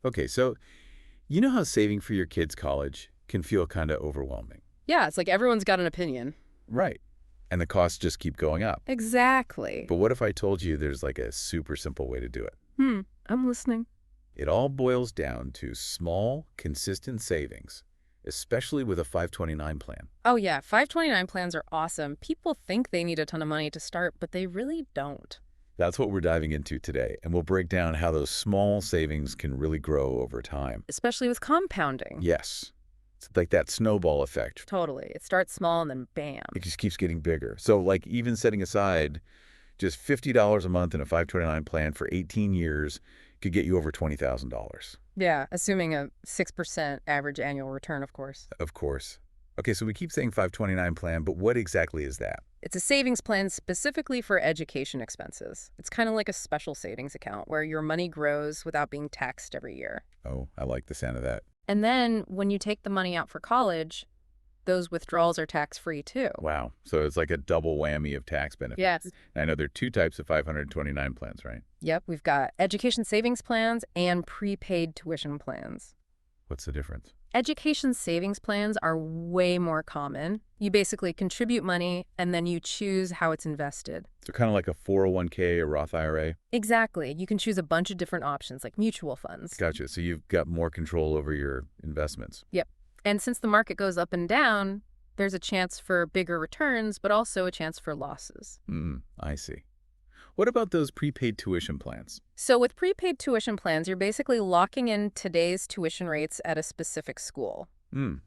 Okay, so you know how saving for your kids' college can feel kind of overwhelming? Yeah, it's like everyone's got an opinion. Right. And the costs just keep going up. Exactly. But what if I told you there's like a super simple way to do it? I'm listening. It all boils down to small, consistent savings, especially with a 529 plan. Oh yeah, 529 plans are awesome. People think they need a ton of money to start, but they really don't. That's what we're diving into today, and we'll break down how those small savings can really grow over time. Especially with compounding. Yes, it's like that snowball effect. Totally. It starts small and then bam. It just keeps getting bigger. So like even setting aside just $50 a month in a 529 plan for 18 years could get you over $20,000. Yeah, assuming a 6% average annual return, of course. Of course. Okay, so we keep saying 529 plan, but what exactly is that? It's a savings plan specifically for education expenses. It's kind of like a special savings account where your money grows without being taxed every year. Oh, I like the sound of that. And then when you take the money out for college, those withdrawals are tax-free too. Wow. So it's like a double whammy of tax benefits. Yes. I know there are two types of 529 plans, right? Yep, we've got education savings plans and prepaid tuition plans. What's the difference? Education savings plans are way more common. You basically contribute money and then you choose how it's invested. So kind of like a 401k or Roth IRA? Exactly. You can choose a bunch of different options like mutual funds. Gotcha. So you've got more control over your investments. Yep. And since the market goes up and down, there's a chance for bigger returns, but also a chance for losses. I see. What about those prepaid tuition plans? So with prepaid tuition plans, you're basically locking in today's tuition rates at a specific school.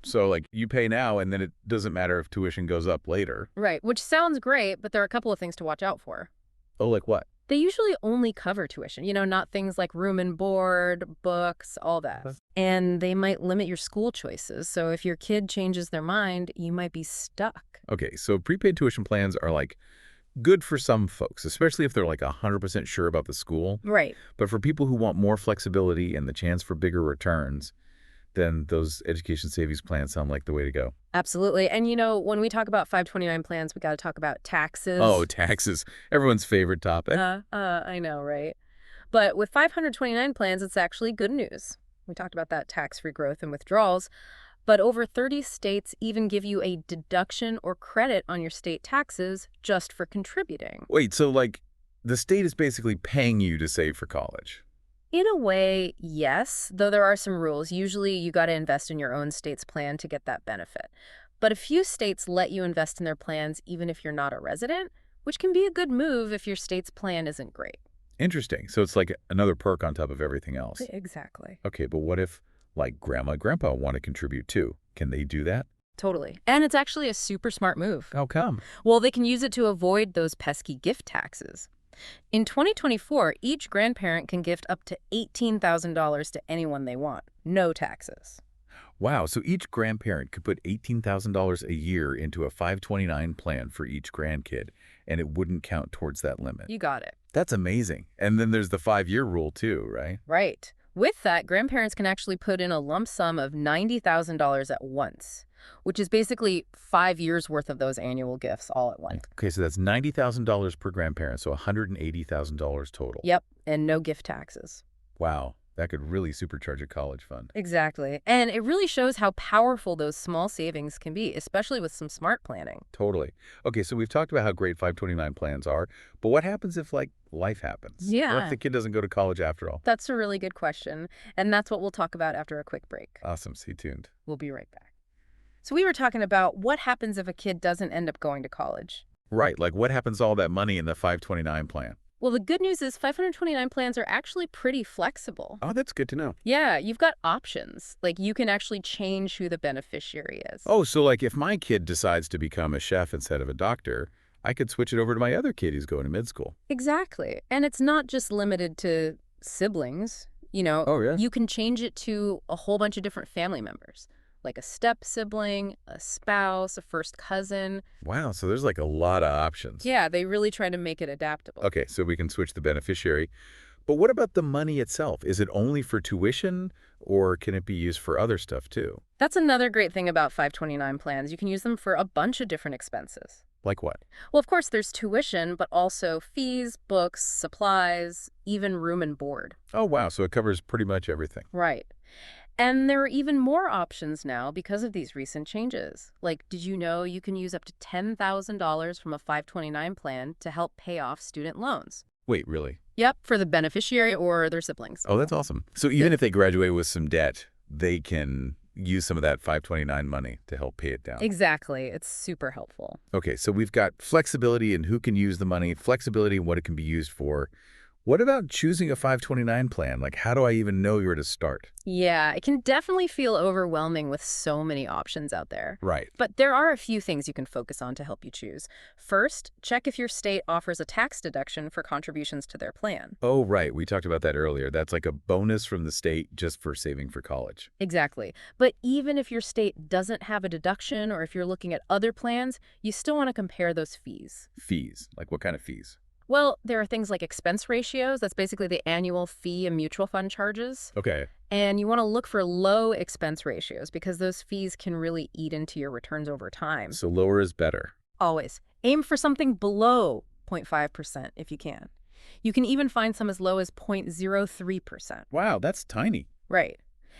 So like you pay now and then it doesn't matter if tuition goes up later. Right, which sounds great, but there are a couple of things to watch out for. Oh, like what? They usually only cover tuition, not things like room and board, books, all that. Okay. And they might limit your school choices. So if your kid changes their mind, you might be stuck. Okay, so prepaid tuition plans are like good for some folks, especially if they're like 100% sure about the school. Right. But for people who want more flexibility and the chance for bigger returns, then those education savings plans sound like the way to go. Absolutely. And when we talk about 529 plans, we got to talk about taxes. Oh, taxes. Everyone's favorite topic. I know, right? But with 529 plans, it's actually good news. We talked about that tax-free growth and withdrawals. But over 30 states even give you a deduction or credit on your state taxes just for contributing. Wait, so like the state is basically paying you to save for college? In a way, yes, though there are some rules. Usually you got to invest in your own state's plan to get that benefit. But a few states let you invest in their plans even if you're not a resident, which can be a good move if your state's plan isn't great. Interesting. So it's like another perk on top of everything else. Exactly. Okay, but what if like grandma and grandpa want to contribute too? Can they do that? Totally. And it's actually a super smart move. How come? Well, they can use it to avoid those pesky gift taxes. In 2024, each grandparent can gift up to $18,000 to anyone they want. No taxes. Wow, so each grandparent could put $18,000 a year into a 529 plan for each grandkid, and it wouldn't count towards that limit. You got it. That's amazing. And then there's the 5-year rule too, right? Right. With that, grandparents can actually put in a lump sum of $90,000 at once, which is basically 5 years worth of those annual gifts all at once. Okay, so that's $90,000 per grandparent, so $180,000 total. Yep, and no gift taxes. Wow, that could really supercharge a college fund. Exactly. And it really shows how powerful those small savings can be, especially with some smart planning. Totally. Okay, so we've talked about how great 529 plans are, but what happens if, like, life happens? Yeah. What if the kid doesn't go to college after all? That's a really good question, and that's what we'll talk about after a quick break. Awesome. Stay tuned. We'll be right back. So we were talking about what happens if a kid doesn't end up going to college. Right, like what happens to all that money in the 529 plan? Well, the good news is 529 plans are actually pretty flexible. Oh, that's good to know. Yeah, you've got options. Like you can actually change who the beneficiary is. Oh, so like if my kid decides to become a chef instead of a doctor, I could switch it over to my other kid who's going to mid school. Exactly. And it's not just limited to siblings. Oh, yeah? You can change it to a whole bunch of different family members, like a step sibling, a spouse, a first cousin. Wow, so there's like a lot of options. Yeah, they really try to make it adaptable. Okay, so we can switch the beneficiary. But what about the money itself? Is it only for tuition or can it be used for other stuff too? That's another great thing about 529 plans. You can use them for a bunch of different expenses. Like what? Well, of course, there's tuition, but also fees, books, supplies, even room and board. Oh, wow. So it covers pretty much everything. Right. And there are even more options now because of these recent changes. Like, did you know you can use up to $10,000 from a 529 plan to help pay off student loans? Wait, really? Yep, for the beneficiary or their siblings. Oh, that's awesome. So even if they graduate with some debt, they can use some of that 529 money to help pay it down. Exactly. It's super helpful. Okay, so we've got flexibility in who can use the money, flexibility in what it can be used for. What about choosing a 529 plan? Like, how do I even know where to start? Yeah, it can definitely feel overwhelming with so many options out there. Right. But there are a few things you can focus on to help you choose. First, check if your state offers a tax deduction for contributions to their plan. Oh, right. We talked about that earlier. That's like a bonus from the state just for saving for college. Exactly. But even if your state doesn't have a deduction or if you're looking at other plans, you still want to compare those fees. Fees. Like what kind of fees? Well, there are things like expense ratios. That's basically the annual fee and mutual fund charges. Okay. And you want to look for low expense ratios because those fees can really eat into your returns over time. So lower is better. Always. Aim for something below 0.5% if you can. You can even find some as low as 0.03%. Wow, that's tiny. Right.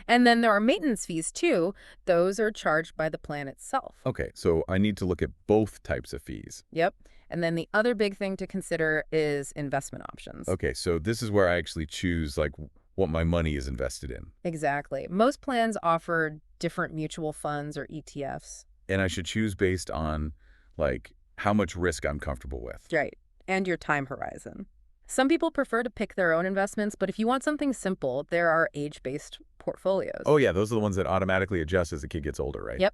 And then there are maintenance fees too. Those are charged by the plan itself. Okay, so I need to look at both types of fees. Yep. And then the other big thing to consider is investment options. Okay, so this is where I actually choose like what my money is invested in. Exactly. Most plans offer different mutual funds or ETFs. And I should choose based on like how much risk I'm comfortable with. Right. And your time horizon. Some people prefer to pick their own investments, but if you want something simple, there are age-based portfolios. Oh yeah, those are the ones that automatically adjust as the kid gets older, right? Yep.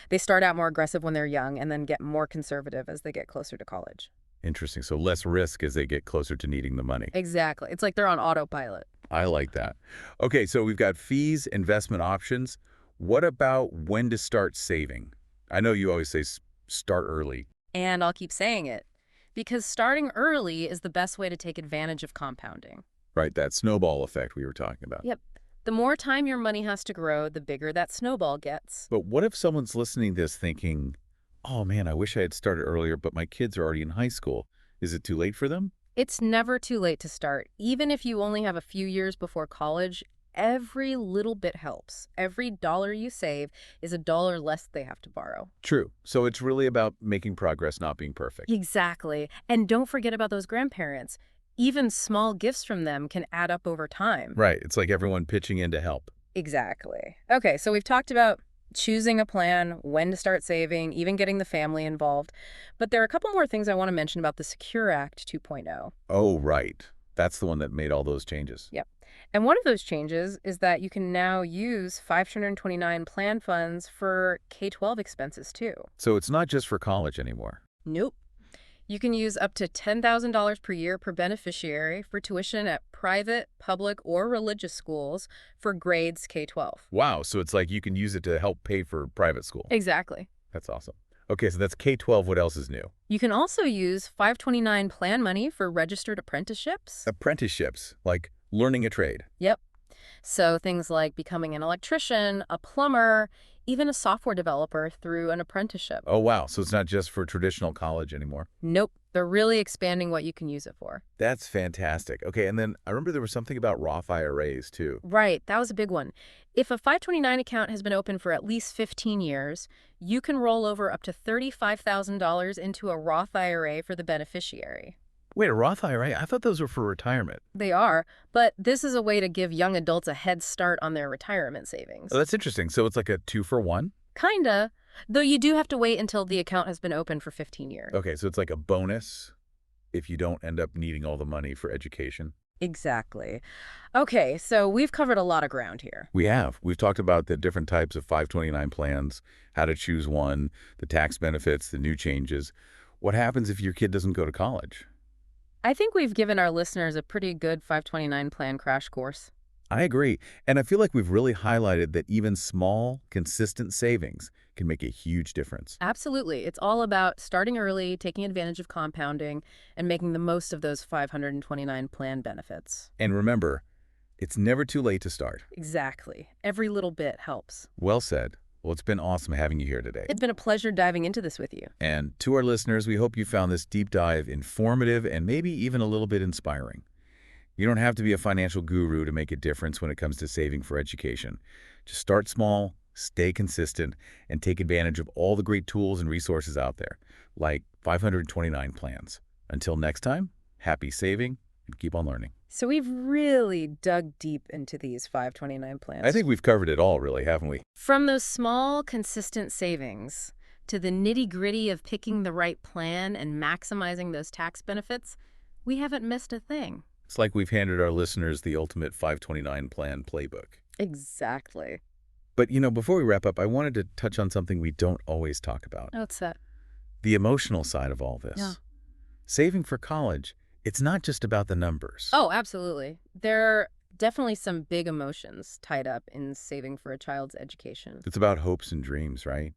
They start out more aggressive when they're young and then get more conservative as they get closer to college. Interesting. So less risk as they get closer to needing the money. Exactly. It's like they're on autopilot. I like that. Okay, so we've got fees, investment options. What about when to start saving? I know you always say start early. And I'll keep saying it, because starting early is the best way to take advantage of compounding. Right, that snowball effect we were talking about. Yep. The more time your money has to grow, the bigger that snowball gets. But what if someone's listening to this thinking, oh man, I wish I had started earlier, but my kids are already in high school. Is it too late for them? It's never too late to start. Even if you only have a few years before college, every little bit helps. Every dollar you save is a dollar less they have to borrow. True. So it's really about making progress, not being perfect. Exactly. And don't forget about those grandparents. Even small gifts from them can add up over time. Right. It's like everyone pitching in to help. Exactly. Okay, so we've talked about choosing a plan, when to start saving, even getting the family involved. But there are a couple more things I want to mention about the Secure Act 2.0. Oh, right. That's the one that made all those changes. Yep. And one of those changes is that you can now use 529 plan funds for K-12 expenses too. So it's not just for college anymore. Nope. You can use up to $10,000 per year per beneficiary for tuition at private, public, or religious schools for grades K-12. Wow. So it's like you can use it to help pay for private school. Exactly. That's awesome. Okay, so that's K-12. What else is new? You can also use 529 plan money for registered apprenticeships. Apprenticeships, like learning a trade. Yep. So things like becoming an electrician, a plumber, even a software developer through an apprenticeship. Oh, wow. So it's not just for traditional college anymore. Nope. They're really expanding what you can use it for. That's fantastic. Okay, and then I remember there was something about Roth IRAs too. Right. That was a big one. If a 529 account has been open for at least 15 years, you can roll over up to $35,000 into a Roth IRA for the beneficiary. Wait, a Roth IRA? I thought those were for retirement. They are, but this is a way to give young adults a head start on their retirement savings. Oh, that's interesting. So it's like a 2-for-1? Kinda, though you do have to wait until the account has been open for 15 years. Okay, so it's like a bonus if you don't end up needing all the money for education. Exactly. Okay, so we've covered a lot of ground here. We have. We've talked about the different types of 529 plans, how to choose one, the tax benefits, the new changes. What happens if your kid doesn't go to college? I think we've given our listeners a pretty good 529 plan crash course. I agree. And I feel like we've really highlighted that even small, consistent savings can make a huge difference. Absolutely. It's all about starting early, taking advantage of compounding, and making the most of those 529 plan benefits. And remember, it's never too late to start. Exactly. Every little bit helps. Well said. Well, it's been awesome having you here today. It's been a pleasure diving into this with you. And to our listeners, we hope you found this deep dive informative and maybe even a little bit inspiring. You don't have to be a financial guru to make a difference when it comes to saving for education. Just start small, stay consistent, and take advantage of all the great tools and resources out there, like 529 plans. Until next time, happy saving and keep on learning. So we've really dug deep into these 529 plans. I think we've covered it all, really, haven't we? From those small, consistent savings to the nitty-gritty of picking the right plan and maximizing those tax benefits, we haven't missed a thing. It's like we've handed our listeners the ultimate 529 plan playbook. Exactly. But, before we wrap up, I wanted to touch on something we don't always talk about. What's that? The emotional side of all this. Yeah. Saving for college, it's not just about the numbers. Oh, absolutely. There are definitely some big emotions tied up in saving for a child's education. It's about hopes and dreams, right?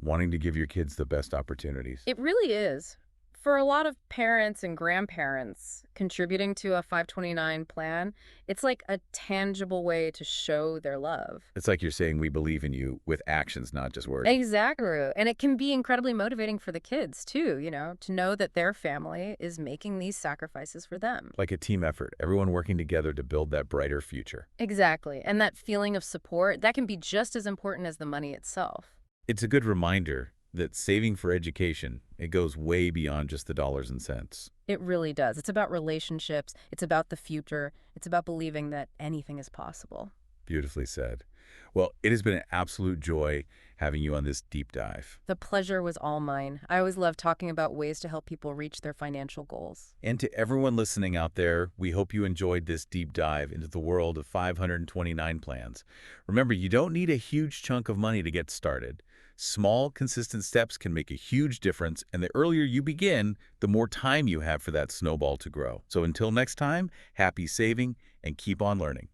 Wanting to give your kids the best opportunities. It really is. For a lot of parents and grandparents, contributing to a 529 plan, it's like a tangible way to show their love. It's like you're saying we believe in you with actions, not just words. Exactly. And it can be incredibly motivating for the kids, too, to know that their family is making these sacrifices for them. Like a team effort, everyone working together to build that brighter future. Exactly. And that feeling of support, that can be just as important as the money itself. It's a good reminder that saving for education, it goes way beyond just the dollars and cents. It really does. It's about relationships. It's about the future. It's about believing that anything is possible. Beautifully said. Well, it has been an absolute joy having you on this deep dive. The pleasure was all mine. I always love talking about ways to help people reach their financial goals. And to everyone listening out there, we hope you enjoyed this deep dive into the world of 529 plans. Remember, you don't need a huge chunk of money to get started. Small, consistent steps can make a huge difference, and the earlier you begin, the more time you have for that snowball to grow. So until next time, happy saving and keep on learning.